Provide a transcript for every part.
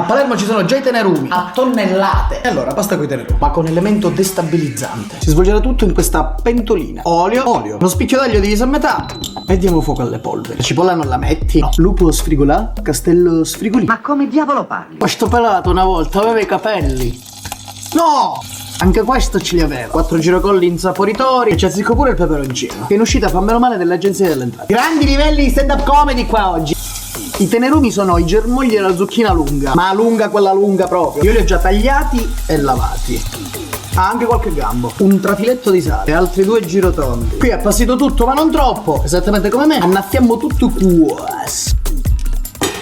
Palermo ci sono già i tenerumi a tonnellate. E allora, pasta coi tenerumi, ma con elemento destabilizzante. Si svolgerà tutto in questa pentolina. Olio, uno spicchio d'aglio diviso a metà e diamo fuoco alle polveri. La cipolla non la metti? No. Lupo sfrigolà, castello sfrigolì. Ma come diavolo parli? Questo pelato una volta aveva i capelli. No! Anche questo ce li aveva. 4 giracolli insaporitori e ci azzicco pure il peperoncino, che in uscita fammelo male dell'agenzia delle entrate. Grandi livelli di stand up comedy qua oggi. I tenerumi sono i germogli della zucchina lunga, ma lunga quella lunga proprio. Io li ho già tagliati e lavati. Ha anche qualche gambo, un trafiletto di sale e altri 2 girotondi. Qui è passito tutto, ma non troppo. Esattamente come me, annaffiamo tutto quasi.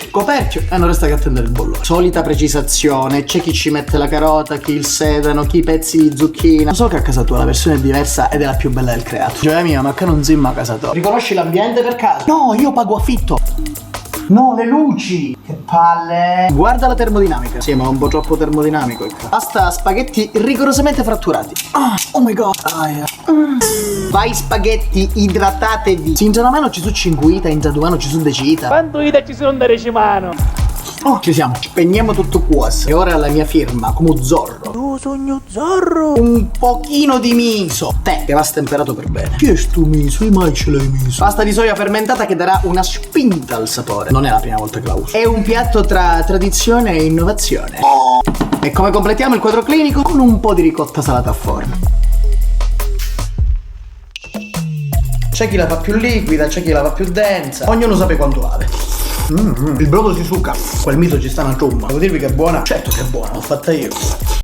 Coperchio e non resta che attendere il bollore. Solita precisazione, c'è chi ci mette la carota, chi il sedano, chi i pezzi di zucchina. So che a casa tua la versione è diversa ed è la più bella del creato. Gioia mia, ma che non zimma a casa tua. Riconosci l'ambiente per caso? No, io pago affitto. No, le luci! Che palle! Guarda la termodinamica. Sì, ma è un po' troppo termodinamico il caso. Pasta spaghetti rigorosamente fratturati. Oh my god. Fai spaghetti, idratatevi. Se in Gianamano ci sono cinguita, in Giaduano ci sono decita. Quanto ida ci sono da Recimano? Oh, ci siamo. Spegniamo tutto quasi. E ora la mia firma, come Zorro. Tu sogno Zorro. Un pochino di miso. Te, che va stemperato per bene. Che è sto miso? E mai ce l'hai miso? Pasta di soia fermentata che darà una spinta al sapore. Non è la prima volta che la uso. È un piatto tra tradizione e innovazione. E come completiamo il quadro clinico? Con un po' di ricotta salata a forno. C'è chi la fa più liquida, c'è chi la fa più densa. Ognuno sa quanto vale. Il brodo si succa. Quel miso ci sta una ciumma. Devo dirvi che è buona. Certo che è buona, l'ho fatta io.